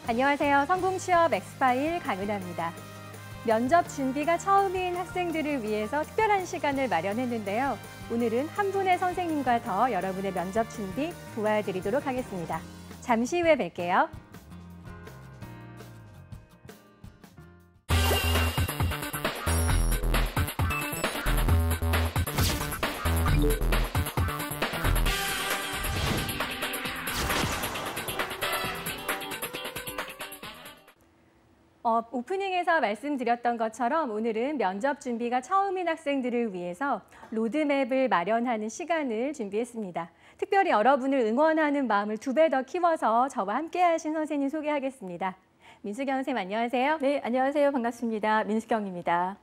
안녕하세요. 성공취업 엑스파일 강은하입니다. 면접 준비가 처음인 학생들을 위해서 특별한 시간을 마련했는데요. 오늘은 한 분의 선생님과 더 여러분의 면접 준비 도와드리도록 하겠습니다. 잠시 후에 뵐게요. 오프닝에서 말씀드렸던 것처럼 오늘은 면접 준비가 처음인 학생들을 위해서 로드맵을 마련하는 시간을 준비했습니다. 특별히 여러분을 응원하는 마음을 2배 더 키워서 저와 함께 하신 선생님 소개하겠습니다. 민수경 선생님 안녕하세요. 네, 안녕하세요. 반갑습니다. 민수경입니다.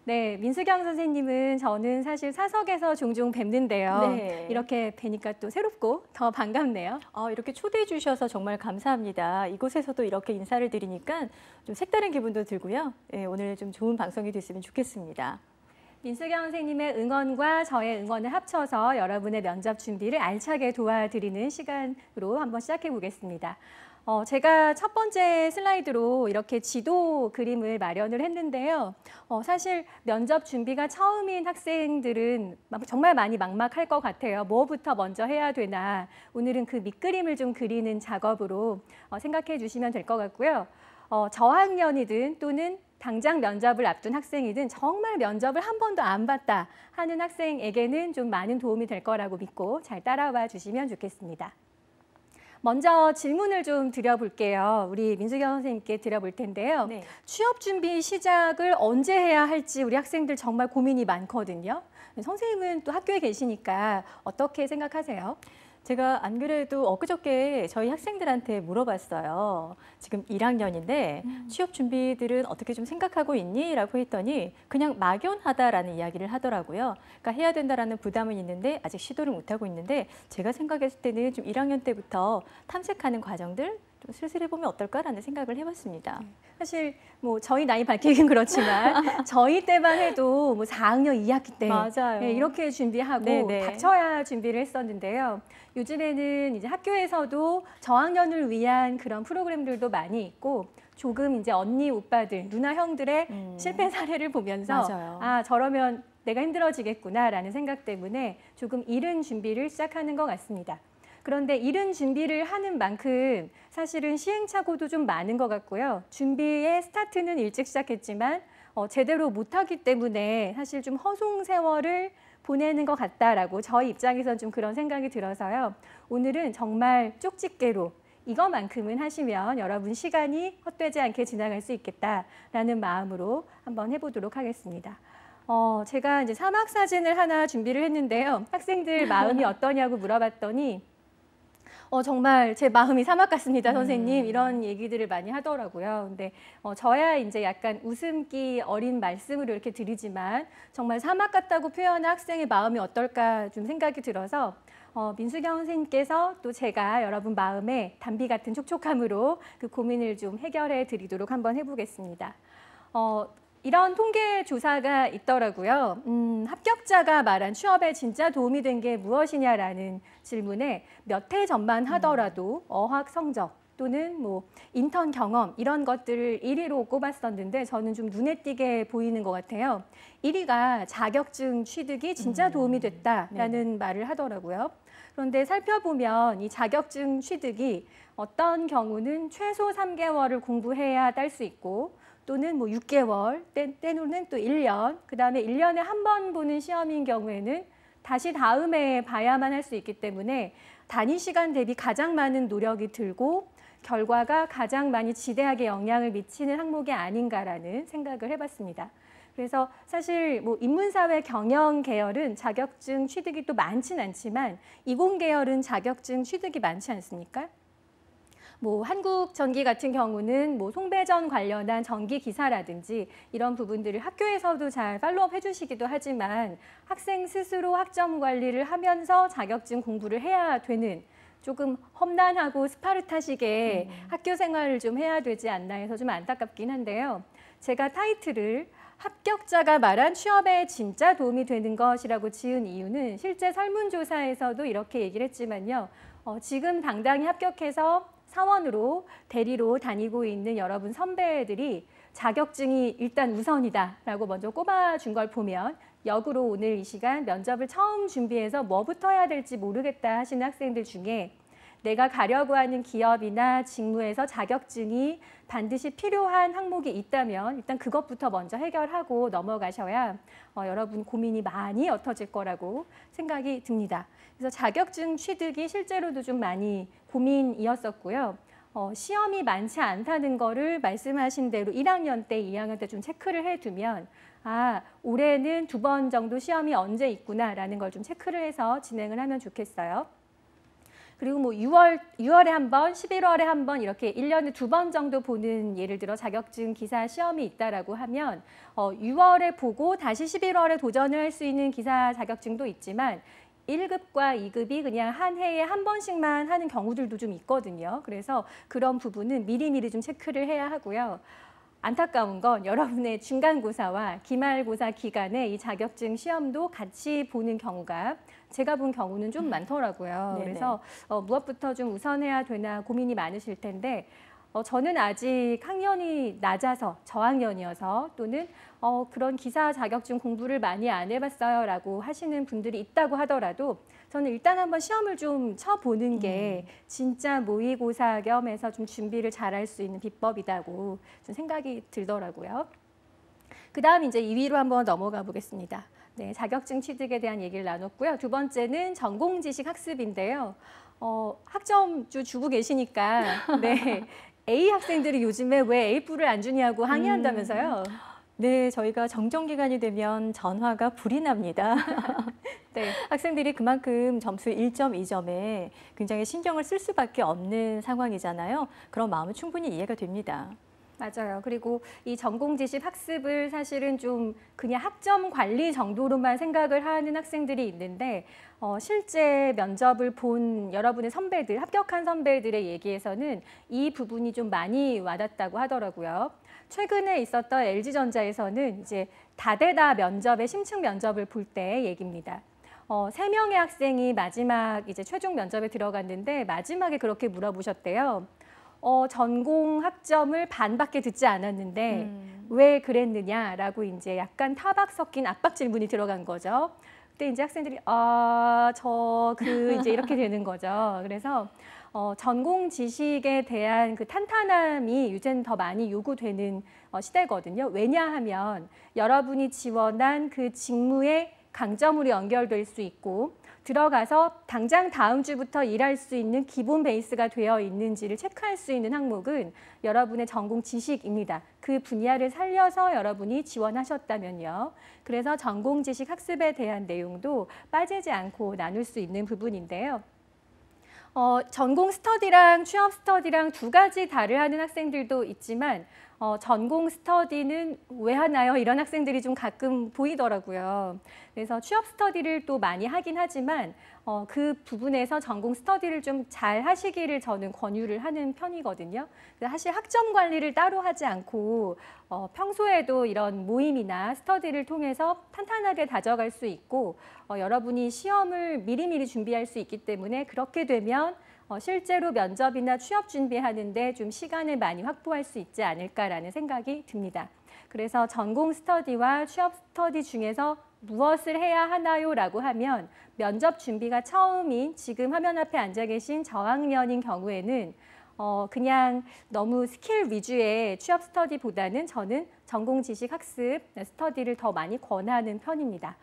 네, 민수경 선생님은 저는 사실 사석에서 종종 뵙는데요. 네. 이렇게 뵈니까 또 새롭고 더 반갑네요. 이렇게 초대해 주셔서 정말 감사합니다. 이곳에서도 이렇게 인사를 드리니까 좀 색다른 기분도 들고요. 네, 오늘 좀 좋은 방송이 됐으면 좋겠습니다. 민수경 선생님의 응원과 저의 응원을 합쳐서 여러분의 면접 준비를 알차게 도와드리는 시간으로 한번 시작해 보겠습니다. 제가 첫 번째 슬라이드로 이렇게 지도 그림을 마련을 했는데요. 사실 면접 준비가 처음인 학생들은 정말 많이 막막할 것 같아요. 뭐부터 먼저 해야 되나. 오늘은 그 밑그림을 좀 그리는 작업으로 생각해 주시면 될 것 같고요. 저학년이든 또는 당장 면접을 앞둔 학생이든 정말 면접을 한 번도 안 봤다 하는 학생에게는 좀 많은 도움이 될 거라고 믿고 잘 따라와 주시면 좋겠습니다. 먼저 질문을 좀 드려볼게요. 우리 민수경 선생님께 드려볼 텐데요. 네. 취업 준비 시작을 언제 해야 할지 우리 학생들 정말 고민이 많거든요. 선생님은 또 학교에 계시니까 어떻게 생각하세요? 제가 안 그래도 엊그저께 저희 학생들한테 물어봤어요. 지금 1학년인데 취업 준비들은 어떻게 좀 생각하고 있니? 라고 했더니 그냥 막연하다라는 이야기를 하더라고요. 그러니까 해야 된다라는 부담은 있는데 아직 시도를 못하고 있는데 제가 생각했을 때는 좀 1학년 때부터 탐색하는 과정들 좀 슬슬 해보면 어떨까라는 생각을 해봤습니다. 사실 뭐 저희 나이 밝히긴 그렇지만 저희 때만 해도 뭐 4학년 2학기 때 맞아요. 네, 이렇게 준비하고 네네. 닥쳐야 준비를 했었는데요. 요즘에는 이제 학교에서도 저학년을 위한 그런 프로그램들도 많이 있고 조금 이제 언니 오빠들, 누나 형들의 실패 사례를 보면서 맞아요. 아 저러면 내가 힘들어지겠구나라는 생각 때문에 조금 이른 준비를 시작하는 것 같습니다. 그런데 이른 준비를 하는 만큼 사실은 시행착오도 좀 많은 것 같고요. 준비의 스타트는 일찍 시작했지만 제대로 못하기 때문에 사실 좀 허송 세월을 보내는 것 같다라고 저희 입장에선 좀 그런 생각이 들어서요. 오늘은 정말 쪽집게로 이것만큼은 하시면 여러분 시간이 헛되지 않게 지나갈 수 있겠다라는 마음으로 한번 해보도록 하겠습니다. 제가 이제 사막 사진을 하나 준비를 했는데요. 학생들 마음이 어떠냐고 물어봤더니 정말 제 마음이 사막 같습니다, 선생님. 이런 얘기들을 많이 하더라고요. 근데 저야 이제 약간 웃음기 어린 말씀으로 이렇게 드리지만 정말 사막 같다고 표현한 학생의 마음이 어떨까 좀 생각이 들어서 민수경 선생님께서 또 제가 여러분 마음에 단비 같은 촉촉함으로 그 고민을 좀 해결해 드리도록 한번 해보겠습니다. 이런 통계 조사가 있더라고요. 합격자가 말한 취업에 진짜 도움이 된 게 무엇이냐라는 질문에 몇 해 전만 하더라도 어학 성적 또는 뭐 인턴 경험 이런 것들을 1위로 꼽았었는데 저는 좀 눈에 띄게 보이는 것 같아요. 1위가 자격증 취득이 진짜 도움이 됐다라는 말을 하더라고요. 그런데 살펴보면 이 자격증 취득이 어떤 경우는 최소 3개월을 공부해야 딸 수 있고 또는 뭐 6개월, 때로는 또 1년, 그다음에 1년에 한 번 보는 시험인 경우에는 다시 다음에 봐야만 할 수 있기 때문에 단위 시간 대비 가장 많은 노력이 들고 결과가 가장 많이 지대하게 영향을 미치는 항목이 아닌가라는 생각을 해봤습니다. 그래서 사실 뭐 인문사회 경영 계열은 자격증 취득이 또 많진 않지만 이공 계열은 자격증 취득이 많지 않습니까? 뭐 한국전기 같은 경우는 뭐 송배전 관련한 전기 기사라든지 이런 부분들을 학교에서도 잘 팔로우업 해주시기도 하지만 학생 스스로 학점 관리를 하면서 자격증 공부를 해야 되는 조금 험난하고 스파르타식의 학교 생활을 좀 해야 되지 않나 해서 좀 안타깝긴 한데요. 제가 타이틀을 합격자가 말한 취업에 진짜 도움이 되는 것이라고 지은 이유는 실제 설문조사에서도 이렇게 얘기를 했지만요. 지금 당당히 합격해서 사원으로 대리로 다니고 있는 여러분 선배들이 자격증이 일단 우선이다라고 먼저 꼽아준 걸 보면 역으로 오늘 이 시간 면접을 처음 준비해서 뭐부터 해야 될지 모르겠다 하시는 학생들 중에 내가 가려고 하는 기업이나 직무에서 자격증이 반드시 필요한 항목이 있다면 일단 그것부터 먼저 해결하고 넘어가셔야 여러분 고민이 많이 옅어질 거라고 생각이 듭니다. 그래서 자격증 취득이 실제로도 좀 많이 고민이었었고요. 시험이 많지 않다는 거를 말씀하신 대로 1학년 때, 2학년 때 좀 체크를 해두면 올해는 2번 정도 시험이 언제 있구나라는 걸 좀 체크를 해서 진행을 하면 좋겠어요. 그리고 뭐 6월에 한 번, 11월에 한 번 이렇게 1년에 2번 정도 보는 예를 들어 자격증 기사 시험이 있다라고 하면 6월에 보고 다시 11월에 도전을 할 수 있는 기사 자격증도 있지만 1급과 2급이 그냥 한 해에 한 번씩만 하는 경우들도 좀 있거든요. 그래서 그런 부분은 미리미리 좀 체크를 해야 하고요. 안타까운 건 여러분의 중간고사와 기말고사 기간에 이 자격증 시험도 같이 보는 경우가 제가 본 경우는 좀 많더라고요. 네네. 그래서 무엇부터 좀 우선해야 되나 고민이 많으실 텐데 저는 아직 학년이 낮아서 저학년이어서 또는 그런 기사 자격증 공부를 많이 안 해봤어요 라고 하시는 분들이 있다고 하더라도 저는 일단 한번 시험을 좀 쳐보는 게 진짜 모의고사 겸해서 좀 준비를 잘할 수 있는 비법이라고 좀 생각이 들더라고요. 그 다음 이제 2위로 한번 넘어가 보겠습니다. 네, 자격증 취득에 대한 얘기를 나눴고요. 두 번째는 전공지식 학습인데요. 학점주 주고 계시니까 네, A 학생들이 요즘에 왜 A뿔을 안 주냐고 항의한다면서요. 네, 저희가 정정기간이 되면 전화가 불이 납니다. 네. 학생들이 그만큼 점수 1점, 2점에 굉장히 신경을 쓸 수밖에 없는 상황이잖아요. 그런 마음은 충분히 이해가 됩니다. 맞아요. 그리고 이 전공지식 학습을 사실은 좀 그냥 학점 관리 정도로만 생각을 하는 학생들이 있는데 실제 면접을 본 여러분의 선배들, 합격한 선배들의 얘기에서는 이 부분이 좀 많이 와닿다고 하더라고요. 최근에 있었던 LG전자에서는 이제 다대다 면접의 심층 면접을 볼 때 얘기입니다. 3명의 학생이 마지막 이제 최종 면접에 들어갔는데 마지막에 그렇게 물어보셨대요. 전공 학점을 반밖에 듣지 않았는데 왜 그랬느냐라고 이제 약간 타박 섞인 압박 질문이 들어간 거죠. 그때 이제 학생들이 이제 이렇게 되는 거죠. 그래서 전공 지식에 대한 그 탄탄함이 요새는 더 많이 요구되는 시대거든요. 왜냐하면 여러분이 지원한 그 직무의 강점으로 연결될 수 있고 들어가서 당장 다음 주부터 일할 수 있는 기본 베이스가 되어 있는지를 체크할 수 있는 항목은 여러분의 전공 지식입니다. 그 분야를 살려서 여러분이 지원하셨다면요. 그래서 전공 지식 학습에 대한 내용도 빠지지 않고 나눌 수 있는 부분인데요. 전공 스터디랑 취업 스터디랑 두 가지 다를 하는 학생들도 있지만 전공 스터디는 왜 하나요? 이런 학생들이 좀 가끔 보이더라고요. 그래서 취업 스터디를 또 많이 하긴 하지만 그 부분에서 전공 스터디를 좀 잘 하시기를 저는 권유를 하는 편이거든요. 사실 학점 관리를 따로 하지 않고 평소에도 이런 모임이나 스터디를 통해서 탄탄하게 다져갈 수 있고 여러분이 시험을 미리미리 준비할 수 있기 때문에 그렇게 되면 실제로 면접이나 취업 준비하는데 좀 시간을 많이 확보할 수 있지 않을까라는 생각이 듭니다. 그래서 전공 스터디와 취업 스터디 중에서 무엇을 해야 하나요? 라고 하면 면접 준비가 처음인 지금 화면 앞에 앉아 계신 저학년인 경우에는 그냥 너무 스킬 위주의 취업 스터디보다는 저는 전공 지식 학습 스터디를 더 많이 권하는 편입니다.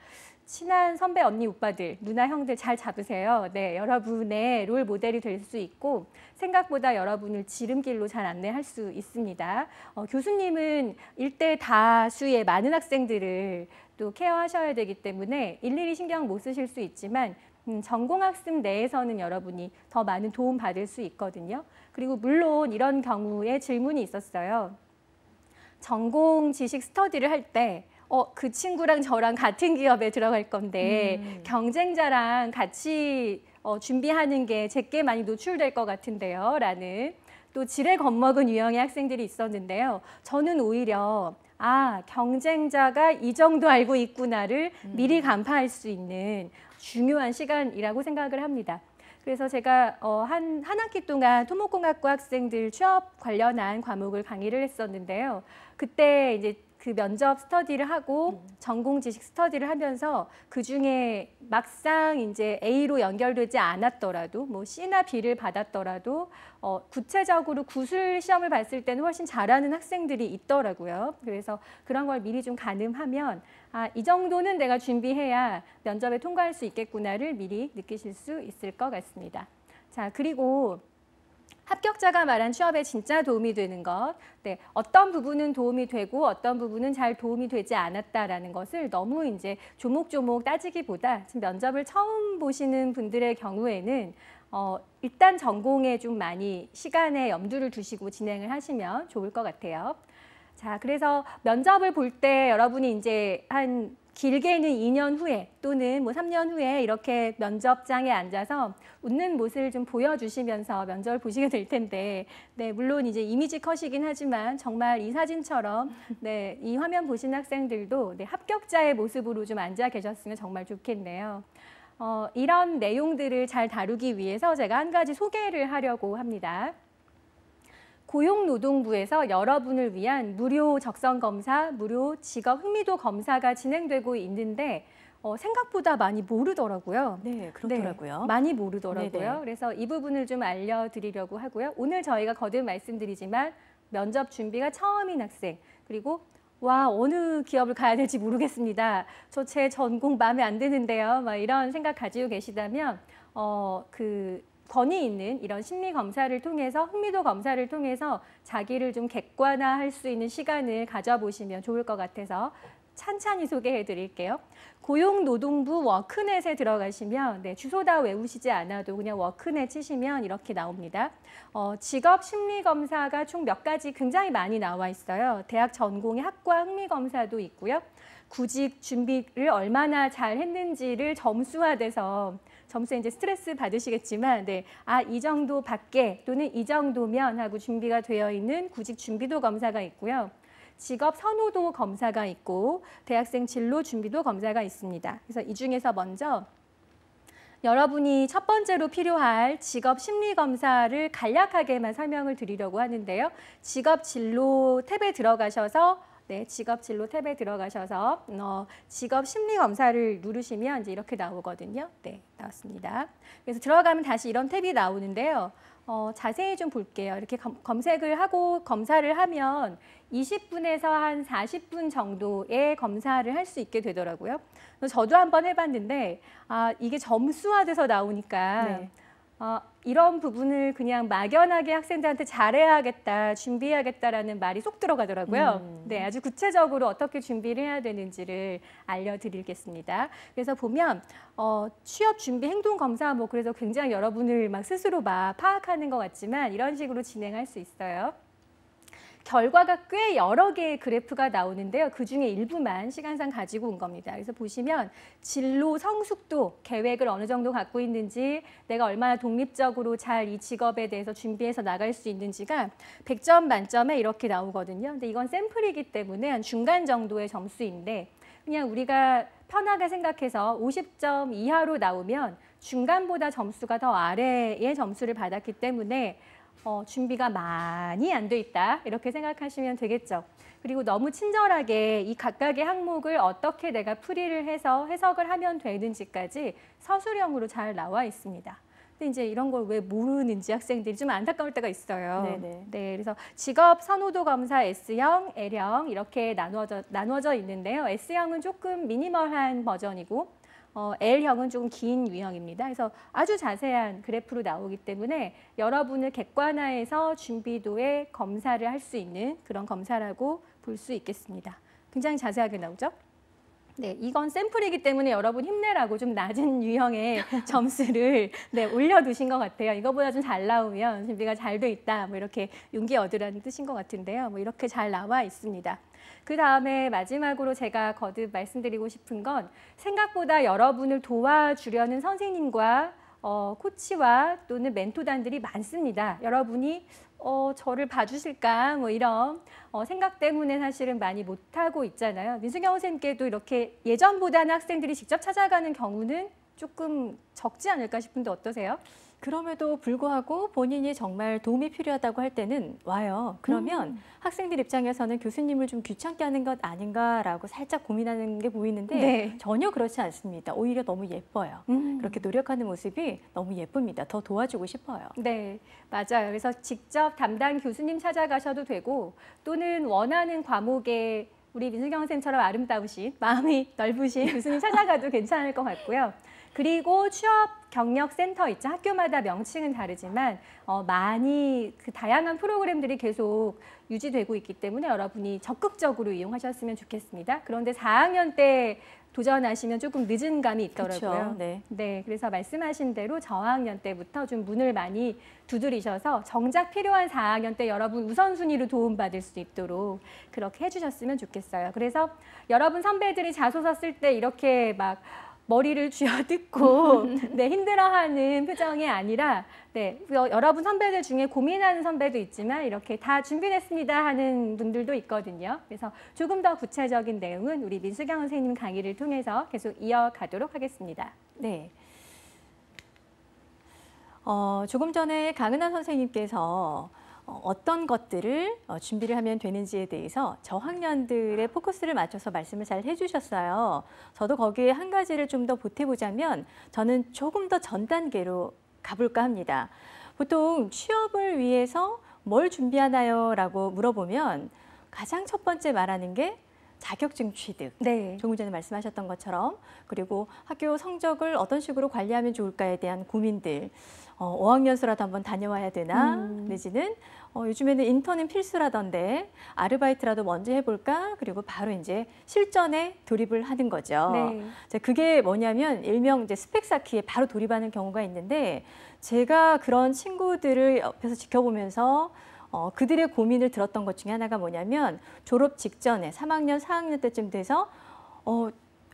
친한 선배, 언니, 오빠들, 누나, 형들 잘 잡으세요. 네, 여러분의 롤 모델이 될 수 있고 생각보다 여러분을 지름길로 잘 안내할 수 있습니다. 교수님은 일대 다수의 많은 학생들을 또 케어하셔야 되기 때문에 일일이 신경 못 쓰실 수 있지만 전공학습 내에서는 여러분이 더 많은 도움 받을 수 있거든요. 그리고 물론 이런 경우에 질문이 있었어요. 전공 지식 스터디를 할 때 그 친구랑 저랑 같은 기업에 들어갈 건데 경쟁자랑 같이 준비하는 게 제게 많이 노출될 것 같은데요. 라는 또 지레 겁먹은 유형의 학생들이 있었는데요. 저는 오히려 아, 경쟁자가 이 정도 알고 있구나를 미리 간파할 수 있는 중요한 시간이라고 생각을 합니다. 그래서 제가 한 학기 동안 토목공학과 학생들 취업 관련한 과목을 강의를 했었는데요. 그때 이제 그 면접 스터디를 하고 전공 지식 스터디를 하면서 그중에 막상 이제 A로 연결되지 않았더라도 뭐 C나 B를 받았더라도 구체적으로 구술 시험을 봤을 때는 훨씬 잘하는 학생들이 있더라고요. 그래서 그런 걸 미리 좀 가늠하면 아, 이 정도는 내가 준비해야 면접에 통과할 수 있겠구나를 미리 느끼실 수 있을 것 같습니다. 자, 그리고 합격자가 말한 취업에 진짜 도움이 되는 것, 네, 어떤 부분은 도움이 되고 어떤 부분은 잘 도움이 되지 않았다라는 것을 너무 이제 조목조목 따지기보다 지금 면접을 처음 보시는 분들의 경우에는 일단 전공에 좀 많이 시간에 염두를 두시고 진행을 하시면 좋을 것 같아요. 자, 그래서 면접을 볼 때 여러분이 이제 한 길게는 2년 후에 또는 뭐 3년 후에 이렇게 면접장에 앉아서 웃는 모습을 좀 보여주시면서 면접을 보시게 될 텐데, 네, 물론 이제 이미지 컷이긴 하지만 정말 이 사진처럼 네, 이 화면 보신 학생들도 네, 합격자의 모습으로 좀 앉아 계셨으면 정말 좋겠네요. 이런 내용들을 잘 다루기 위해서 제가 한 가지 소개를 하려고 합니다. 고용노동부에서 여러분을 위한 무료 적성검사, 무료 직업 흥미도 검사가 진행되고 있는데 생각보다 많이 모르더라고요. 네, 그렇더라고요. 네, 많이 모르더라고요. 네네. 그래서 이 부분을 좀 알려드리려고 하고요. 오늘 저희가 거듭 말씀드리지만 면접 준비가 처음인 학생, 그리고 와, 어느 기업을 가야 될지 모르겠습니다. 저 제 전공 마음에 안 드는데요. 막 이런 생각 가지고 계시다면 권위 있는 이런 심리 검사를 통해서 흥미도 검사를 통해서 자기를 좀 객관화할 수 있는 시간을 가져보시면 좋을 것 같아서 찬찬히 소개해 드릴게요. 고용노동부 워크넷에 들어가시면 네, 주소 다 외우시지 않아도 그냥 워크넷 치시면 이렇게 나옵니다. 직업 심리 검사가 총 몇 가지 굉장히 많이 나와 있어요. 대학 전공의 학과 흥미 검사도 있고요. 구직 준비를 얼마나 잘 했는지를 점수화돼서 점수에 이제 스트레스 받으시겠지만, 네, 아, 이 정도 밖에 또는 이 정도면 하고 준비가 되어 있는 구직 준비도 검사가 있고요. 직업 선호도 검사가 있고 대학생 진로 준비도 검사가 있습니다. 그래서 이 중에서 먼저 여러분이 첫 번째로 필요할 직업 심리 검사를 간략하게만 설명을 드리려고 하는데요. 직업 진로 탭에 들어가셔서 네, 직업 진로 탭에 들어가셔서 직업 심리 검사를 누르시면 이제 이렇게 나오거든요. 네, 나왔습니다. 그래서 들어가면 다시 이런 탭이 나오는데요. 자세히 좀 볼게요. 이렇게 검색을 하고 검사를 하면 20분에서 한 40분 정도의 검사를 할 수 있게 되더라고요. 저도 한번 해봤는데 이게 점수화돼서 나오니까 네. 이런 부분을 그냥 막연하게 학생들한테 잘해야겠다, 준비해야겠다라는 말이 쏙 들어가더라고요. 네, 아주 구체적으로 어떻게 준비를 해야 되는지를 알려드리겠습니다. 그래서 보면 취업 준비 행동 검사 뭐 그래서 굉장히 여러분을 막 스스로 막 파악하는 것 같지만 이런 식으로 진행할 수 있어요. 결과가 꽤 여러 개의 그래프가 나오는데요. 그중에 일부만 시간상 가지고 온 겁니다. 그래서 보시면 진로 성숙도, 계획을 어느 정도 갖고 있는지, 내가 얼마나 독립적으로 잘 이 직업에 대해서 준비해서 나갈 수 있는지가 100점 만점에 이렇게 나오거든요. 근데 이건 샘플이기 때문에 한 중간 정도의 점수인데 그냥 우리가 편하게 생각해서 50점 이하로 나오면 중간보다 점수가 더 아래의 점수를 받았기 때문에 준비가 많이 안 돼 있다 이렇게 생각하시면 되겠죠. 그리고 너무 친절하게 이 각각의 항목을 어떻게 내가 풀이를 해서 해석을 하면 되는지까지 서술형으로 잘 나와 있습니다. 근데 이제 이런 걸 왜 모르는지 학생들이 좀 안타까울 때가 있어요. 네네. 네, 그래서 직업 선호도 검사 S형, L형 이렇게 나누어져 있는데요. S형은 조금 미니멀한 버전이고 L형은 조금 긴 유형입니다. 그래서 아주 자세한 그래프로 나오기 때문에 여러분을 객관화해서 준비도에 검사를 할 수 있는 그런 검사라고 볼 수 있겠습니다. 굉장히 자세하게 나오죠? 네, 이건 샘플이기 때문에 여러분 힘내라고 좀 낮은 유형의 점수를 네, 올려두신 것 같아요. 이거보다 좀 잘 나오면 준비가 잘 돼 있다. 뭐 이렇게 용기 얻으라는 뜻인 것 같은데요. 뭐 이렇게 잘 나와 있습니다. 그 다음에 마지막으로 제가 거듭 말씀드리고 싶은 건 생각보다 여러분을 도와주려는 선생님과 코치와 또는 멘토단들이 많습니다. 여러분이 저를 봐주실까 뭐 이런 생각 때문에 사실은 많이 못하고 있잖아요. 민수경 선생님께도 이렇게 예전보다는 학생들이 직접 찾아가는 경우는 조금 적지 않을까 싶은데 어떠세요? 그럼에도 불구하고 본인이 정말 도움이 필요하다고 할 때는 와요. 그러면 학생들 입장에서는 교수님을 좀 귀찮게 하는 것 아닌가라고 살짝 고민하는 게 보이는데 네. 전혀 그렇지 않습니다. 오히려 너무 예뻐요. 그렇게 노력하는 모습이 너무 예쁩니다. 더 도와주고 싶어요. 네, 맞아요. 그래서 직접 담당 교수님 찾아가셔도 되고 또는 원하는 과목에 우리 민수경 선생님처럼 아름다우신 마음이 넓으신 교수님 찾아가도 괜찮을 것 같고요. 그리고 취업 경력 센터 있죠. 학교마다 명칭은 다르지만 많이 그 다양한 프로그램들이 계속 유지되고 있기 때문에 여러분이 적극적으로 이용하셨으면 좋겠습니다. 그런데 4학년 때 도전하시면 조금 늦은 감이 있더라고요. 그렇죠. 네. 네, 그래서 말씀하신 대로 저학년 때부터 좀 문을 많이 두드리셔서 정작 필요한 4학년 때 여러분 우선순위로 도움받을 수 있도록 그렇게 해주셨으면 좋겠어요. 그래서 여러분 선배들이 자소서 쓸 때 이렇게 막 머리를 쥐어뜯고 네, 힘들어하는 표정이 아니라 네, 여러분 선배들 중에 고민하는 선배도 있지만 이렇게 다 준비됐습니다 하는 분들도 있거든요. 그래서 조금 더 구체적인 내용은 우리 민수경 선생님 강의를 통해서 계속 이어가도록 하겠습니다. 네. 조금 전에 강은하 선생님께서 어떤 것들을 준비를 하면 되는지에 대해서 저학년들의 포커스를 맞춰서 말씀을 잘 해주셨어요. 저도 거기에 한 가지를 좀 더 보태보자면 저는 조금 더 전 단계로 가볼까 합니다. 보통 취업을 위해서 뭘 준비하나요? 라고 물어보면 가장 첫 번째 말하는 게 자격증 취득. 네. 조금 전에 말씀하셨던 것처럼 그리고 학교 성적을 어떤 식으로 관리하면 좋을까에 대한 고민들. 5학년수라도 한번 다녀와야 되나? 내지는 요즘에는 인턴은 필수라던데 아르바이트라도 먼저 해볼까? 그리고 바로 이제 실전에 돌입을 하는 거죠. 네. 자, 그게 뭐냐면 일명 이제 스펙 쌓기에 바로 돌입하는 경우가 있는데 제가 그런 친구들을 옆에서 지켜보면서 그들의 고민을 들었던 것 중에 하나가 뭐냐면 졸업 직전에 3학년, 4학년 때쯤 돼서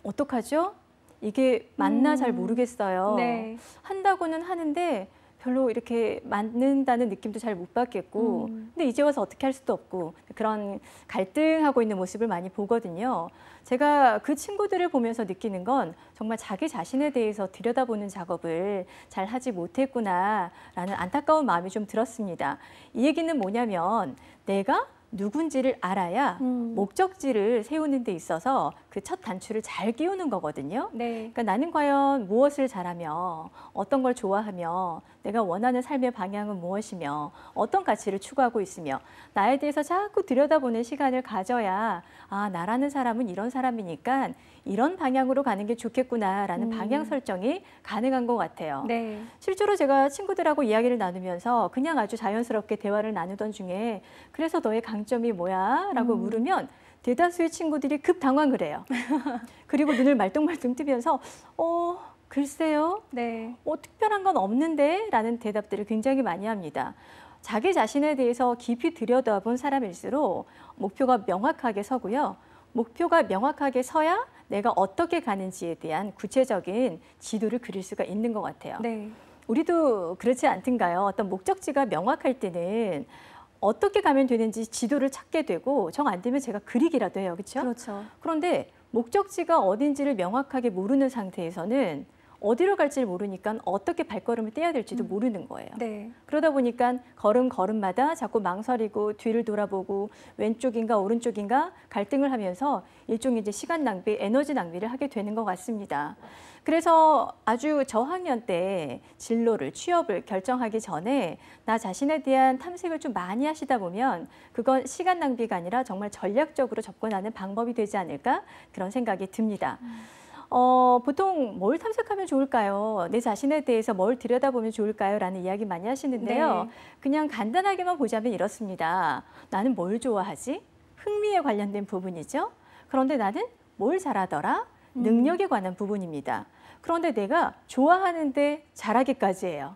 어떡하죠? 이게 맞나 잘 모르겠어요. 네. 한다고는 하는데 별로 이렇게 맞는다는 느낌도 잘 못 받겠고 근데 이제 와서 어떻게 할 수도 없고 그런 갈등하고 있는 모습을 많이 보거든요. 제가 그 친구들을 보면서 느끼는 건 정말 자기 자신에 대해서 들여다보는 작업을 잘 하지 못했구나라는 안타까운 마음이 좀 들었습니다. 이 얘기는 뭐냐면 내가 누군지를 알아야 목적지를 세우는 데 있어서 그 첫 단추를 잘 끼우는 거거든요. 네. 그러니까 나는 과연 무엇을 잘하며 어떤 걸 좋아하며 내가 원하는 삶의 방향은 무엇이며 어떤 가치를 추구하고 있으며 나에 대해서 자꾸 들여다보는 시간을 가져야 아, 나라는 사람은 이런 사람이니까 이런 방향으로 가는 게 좋겠구나라는 방향 설정이 가능한 것 같아요. 네. 실제로 제가 친구들하고 이야기를 나누면서 그냥 아주 자연스럽게 대화를 나누던 중에 그래서 너의 강점이 뭐야? 라고 물으면 대다수의 친구들이 급 당황을 해요. 그리고 눈을 말똥말똥 뜨면서 글쎄요. 네. 특별한 건 없는데? 라는 대답들을 굉장히 많이 합니다. 자기 자신에 대해서 깊이 들여다본 사람일수록 목표가 명확하게 서고요. 목표가 명확하게 서야 내가 어떻게 가는지에 대한 구체적인 지도를 그릴 수가 있는 것 같아요. 네. 우리도 그렇지 않던가요? 어떤 목적지가 명확할 때는 어떻게 가면 되는지 지도를 찾게 되고 정 안 되면 제가 그리기라도 해요. 그렇죠? 그렇죠. 그런데 목적지가 어딘지를 명확하게 모르는 상태에서는 어디로 갈지를 모르니까 어떻게 발걸음을 떼야 될지도 모르는 거예요. 네. 그러다 보니까 걸음마다 자꾸 망설이고 뒤를 돌아보고 왼쪽인가 오른쪽인가 갈등을 하면서 일종의 이제 시간 낭비, 에너지 낭비를 하게 되는 것 같습니다. 그래서 아주 저학년 때 진로를, 취업을 결정하기 전에 나 자신에 대한 탐색을 좀 많이 하시다 보면 그건 시간 낭비가 아니라 정말 전략적으로 접근하는 방법이 되지 않을까 그런 생각이 듭니다. 보통 뭘 탐색하면 좋을까요? 내 자신에 대해서 뭘 들여다보면 좋을까요? 라는 이야기 많이 하시는데요. 네. 그냥 간단하게만 보자면 이렇습니다. 나는 뭘 좋아하지? 흥미에 관련된 부분이죠. 그런데 나는 뭘 잘하더라? 능력에 관한 부분입니다. 그런데 내가 좋아하는데 잘하기까지 해요.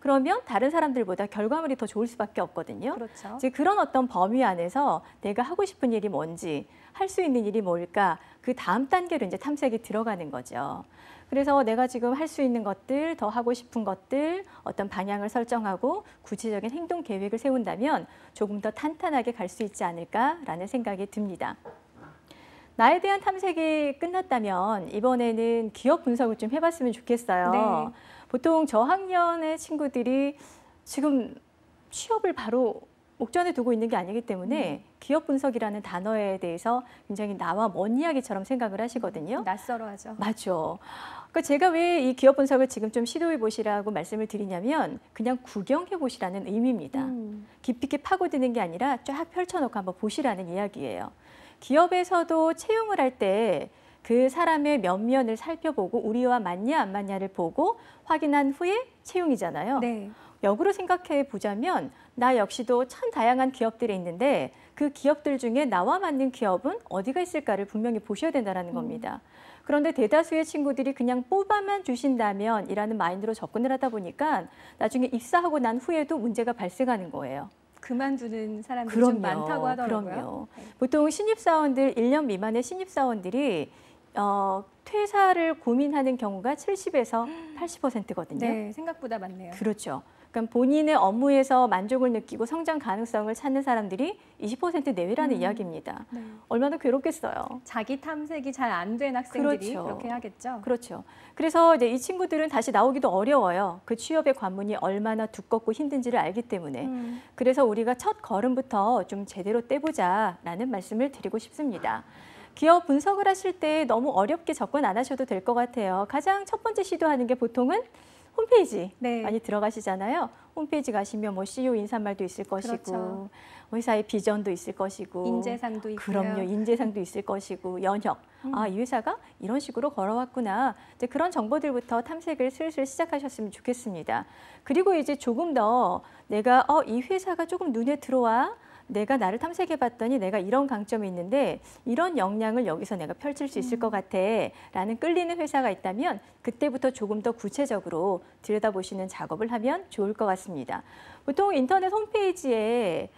그러면 다른 사람들보다 결과물이 더 좋을 수밖에 없거든요. 그렇죠. 이제 그런 어떤 범위 안에서 내가 하고 싶은 일이 뭔지, 할 수 있는 일이 뭘까, 그 다음 단계로 이제 탐색이 들어가는 거죠. 그래서 내가 지금 할 수 있는 것들, 더 하고 싶은 것들, 어떤 방향을 설정하고 구체적인 행동 계획을 세운다면 조금 더 탄탄하게 갈 수 있지 않을까라는 생각이 듭니다. 나에 대한 탐색이 끝났다면 이번에는 기업 분석을 좀 해봤으면 좋겠어요. 네. 보통 저학년의 친구들이 지금 취업을 바로 목전에 두고 있는 게 아니기 때문에 기업 분석이라는 단어에 대해서 굉장히 나와 먼 이야기처럼 생각을 하시거든요. 낯설어하죠. 맞죠. 그러니까 제가 왜 이 기업 분석을 지금 좀 시도해 보시라고 말씀을 드리냐면 그냥 구경해 보시라는 의미입니다. 깊이 있게 파고드는 게 아니라 쫙 펼쳐놓고 한번 보시라는 이야기예요. 기업에서도 채용을 할 때 그 사람의 면면을 살펴보고 우리와 맞냐 안 맞냐를 보고 확인한 후에 채용이잖아요. 네. 역으로 생각해 보자면 나 역시도 참 다양한 기업들이 있는데 그 기업들 중에 나와 맞는 기업은 어디가 있을까를 분명히 보셔야 된다는 겁니다. 그런데 대다수의 친구들이 그냥 뽑아만 주신다면 이라는 마인드로 접근을 하다 보니까 나중에 입사하고 난 후에도 문제가 발생하는 거예요. 그만두는 사람들이 좀 많다고 하더라고요. 그럼요. 네. 보통 신입사원들, 1년 미만의 신입사원들이 퇴사를 고민하는 경우가 70에서 80%거든요. 네, 생각보다 많네요. 그렇죠. 그러니까 본인의 업무에서 만족을 느끼고 성장 가능성을 찾는 사람들이 20% 내외라는 이야기입니다. 네. 얼마나 괴롭겠어요. 자기 탐색이 잘 안 된 학생들이 그렇죠. 그렇게 하겠죠. 그렇죠. 그래서 이제 이 친구들은 다시 나오기도 어려워요. 그 취업의 관문이 얼마나 두껍고 힘든지를 알기 때문에. 그래서 우리가 첫 걸음부터 좀 제대로 떼보자라는 말씀을 드리고 싶습니다. 기업 분석을 하실 때 너무 어렵게 접근 안 하셔도 될 것 같아요. 가장 첫 번째 시도하는 게 보통은 홈페이지 네. 많이 들어가시잖아요. 홈페이지 가시면 뭐 CEO 인사말도 있을 것이고 그렇죠. 회사의 비전도 있을 것이고 인재상도 있고요. 그럼요. 인재상도 있을 것이고 연혁. 아, 이 회사가 이런 식으로 걸어왔구나. 이제 그런 정보들부터 탐색을 슬슬 시작하셨으면 좋겠습니다. 그리고 이제 조금 더 내가 이 회사가 조금 눈에 들어와. 내가 나를 탐색해봤더니 내가 이런 강점이 있는데 이런 역량을 여기서 내가 펼칠 수 있을 것 같아 라는 끌리는 회사가 있다면 그때부터 조금 더 구체적으로 들여다보시는 작업을 하면 좋을 것 같습니다. 보통 인터넷 홈페이지에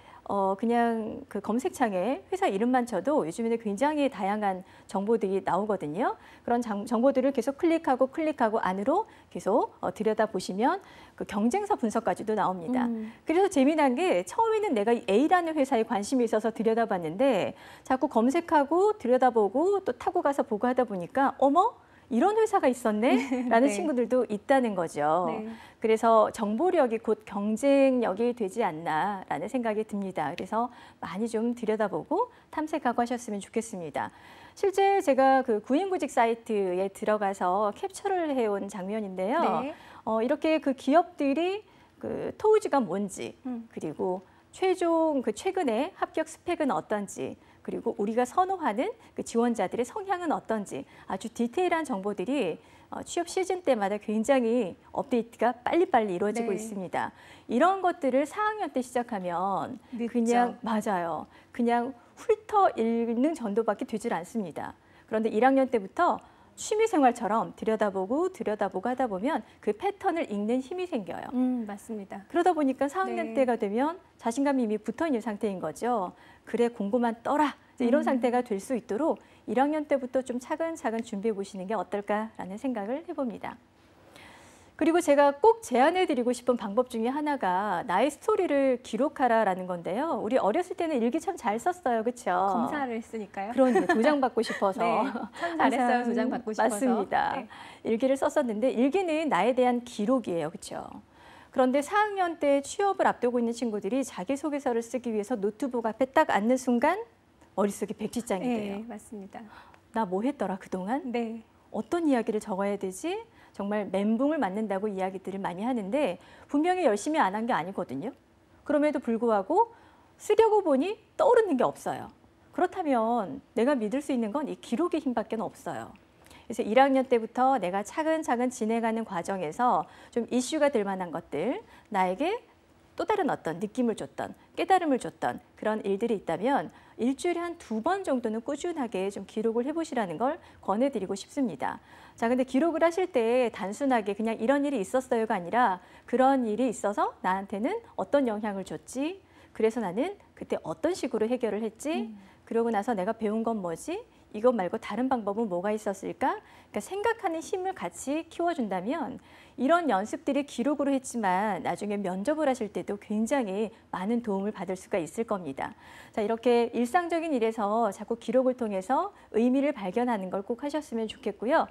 그냥 그 검색창에 회사 이름만 쳐도 요즘에는 굉장히 다양한 정보들이 나오거든요. 그런 정보들을 계속 클릭하고 안으로 계속 들여다보시면 그 경쟁사 분석까지도 나옵니다. 그래서 재미난 게 처음에는 내가 A라는 회사에 관심이 있어서 들여다봤는데 자꾸 검색하고 들여다보고 또 타고 가서 보고 하다 보니까 어머? 이런 회사가 있었네? 라는 네. 친구들도 있다는 거죠. 네. 그래서 정보력이 곧 경쟁력이 되지 않나라는 생각이 듭니다. 그래서 많이 좀 들여다보고 탐색하고 하셨으면 좋겠습니다. 실제 제가 그 구인구직 사이트에 들어가서 캡처를 해온 장면인데요. 네. 이렇게 그 기업들이 그 토우즈가 뭔지 그리고 최종 그 최근에 합격 스펙은 어떤지 그리고 우리가 선호하는 그 지원자들의 성향은 어떤지 아주 디테일한 정보들이 취업 시즌 때마다 굉장히 업데이트가 빨리빨리 이루어지고 네. 있습니다. 이런 것들을 4학년 때 시작하면 늦죠. 그냥 맞아요. 그냥 훑어 읽는 정도밖에 되질 않습니다. 그런데 1학년 때부터 취미생활처럼 들여다보고 하다 보면 그 패턴을 읽는 힘이 생겨요. 맞습니다. 그러다 보니까 4학년 네. 때가 되면 자신감이 이미 붙어있는 상태인 거죠. 그래 공부만 떠라. 이런 상태가 될 수 있도록 1학년 때부터 좀 차근차근 준비해 보시는 게 어떨까라는 생각을 해봅니다. 그리고 제가 꼭 제안해드리고 싶은 방법 중에 하나가 나의 스토리를 기록하라라는 건데요. 우리 어렸을 때는 일기 참 잘 썼어요. 그렇죠? 검사를 했으니까요. 그러니 도장 받고 싶어서. 네, 참 잘했어요. 항상 도장 받고 싶어서. 맞습니다. 네. 일기를 썼었는데 일기는 나에 대한 기록이에요. 그렇죠? 그런데 4학년 때 취업을 앞두고 있는 친구들이 자기소개서를 쓰기 위해서 노트북 앞에 딱 앉는 순간 머릿속이 백지장이 돼요. 네, 맞습니다. 나 뭐 했더라 그동안? 네. 어떤 이야기를 적어야 되지? 정말 멘붕을 맞는다고 이야기들을 많이 하는데 분명히 열심히 안 한 게 아니거든요. 그럼에도 불구하고 쓰려고 보니 떠오르는 게 없어요. 그렇다면 내가 믿을 수 있는 건 이 기록의 힘밖에 없어요. 그래서 1학년 때부터 내가 차근차근 진행하는 과정에서 좀 이슈가 될 만한 것들, 나에게 또 다른 어떤 느낌을 줬던, 깨달음을 줬던 그런 일들이 있다면 일주일에 한 2번 정도는 꾸준하게 좀 기록을 해보시라는 걸 권해드리고 싶습니다. 자, 근데 기록을 하실 때 단순하게 그냥 이런 일이 있었어요가 아니라 그런 일이 있어서 나한테는 어떤 영향을 줬지? 그래서 나는 그때 어떤 식으로 해결을 했지? 그러고 나서 내가 배운 건 뭐지? 이것 말고 다른 방법은 뭐가 있었을까? 그러니까 생각하는 힘을 같이 키워준다면 이런 연습들이 기록으로 했지만 나중에 면접을 하실 때도 굉장히 많은 도움을 받을 수가 있을 겁니다. 자, 이렇게 일상적인 일에서 자꾸 기록을 통해서 의미를 발견하는 걸 꼭 하셨으면 좋겠고요.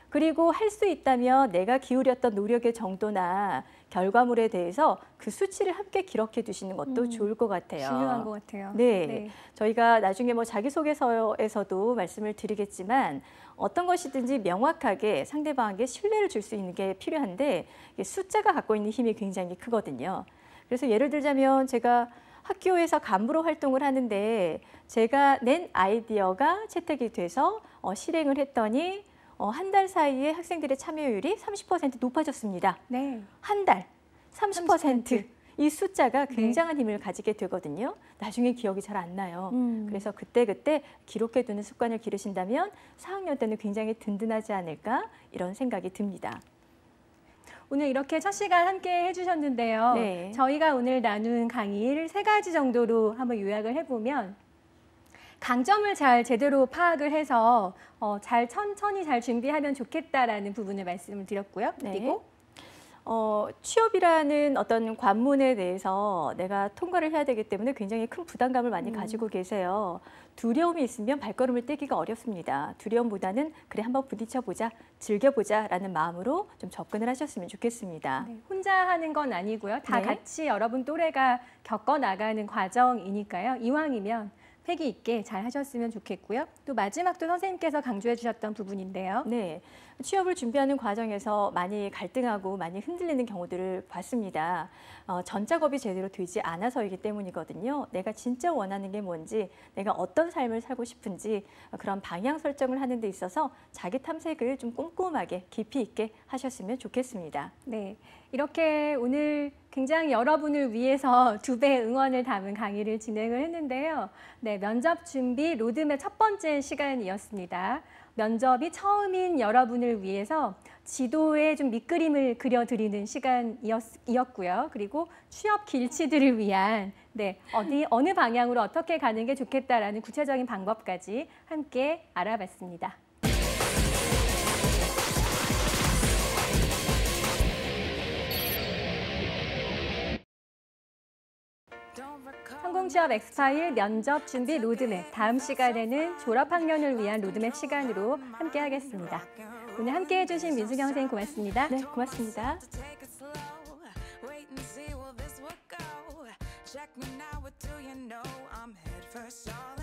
그리고 할 수 있다면 내가 기울였던 노력의 정도나 결과물에 대해서 그 수치를 함께 기록해 두시는 것도 좋을 것 같아요. 중요한 것 같아요. 네. 저희가 나중에 뭐 자기소개서에서도 말씀을 드리겠지만 어떤 것이든지 명확하게 상대방에게 신뢰를 줄 수 있는 게 필요한데 숫자가 갖고 있는 힘이 굉장히 크거든요. 그래서 예를 들자면 제가 학교에서 간부로 활동을 하는데 제가 낸 아이디어가 채택이 돼서 실행을 했더니 한 달 사이에 학생들의 참여율이 30% 높아졌습니다. 네. 한 달 30%. 이 숫자가 굉장한 네. 힘을 가지게 되거든요. 나중에 기억이 잘 안 나요. 음. 그래서 그때그때 기록해두는 습관을 기르신다면 4학년 때는 굉장히 든든하지 않을까 이런 생각이 듭니다. 오늘 이렇게 첫 시간 함께 해주셨는데요. 네. 저희가 오늘 나눈 강의를 3가지 정도로 한번 요약을 해보면 강점을 잘 제대로 파악을 해서 천천히 잘 준비하면 좋겠다라는 부분을 말씀을 드렸고요. 네. 그리고 취업이라는 어떤 관문에 대해서 내가 통과를 해야 되기 때문에 굉장히 큰 부담감을 많이 가지고 계세요. 두려움이 있으면 발걸음을 떼기가 어렵습니다. 두려움보다는 그래 한번 부딪혀보자, 즐겨보자라는 마음으로 좀 접근을 하셨으면 좋겠습니다. 네, 혼자 하는 건 아니고요. 다 네. 같이 여러분 또래가 겪어나가는 과정이니까요. 이왕이면 패기 있게 잘 하셨으면 좋겠고요. 또 마지막도 선생님께서 강조해 주셨던 부분인데요. 네, 취업을 준비하는 과정에서 많이 갈등하고 많이 흔들리는 경우들을 봤습니다. 전작업이 제대로 되지 않아서이기 때문이거든요. 내가 진짜 원하는 게 뭔지, 내가 어떤 삶을 살고 싶은지 그런 방향 설정을 하는 데 있어서 자기 탐색을 좀 꼼꼼하게 깊이 있게 하셨으면 좋겠습니다. 네, 이렇게 오늘 굉장히 여러분을 위해서 2배 응원을 담은 강의를 진행을 했는데요. 네, 면접 준비 로드맵 첫 번째 시간이었습니다. 면접이 처음인 여러분을 위해서 지도에 좀 밑그림을 그려드리는 시간이었고요. 그리고 취업 길치들을 위한 어느 방향으로 어떻게 가는 게 좋겠다라는 구체적인 방법까지 함께 알아봤습니다. 성공취업 엑스파일 면접 준비 로드맵, 다음 시간에는 졸업학년을 위한 로드맵 시간으로 함께 하겠습니다. 오늘 함께 해주신 민수경 선생님 고맙습니다. 네, 고맙습니다. Check me now, what do you know? I'm head first all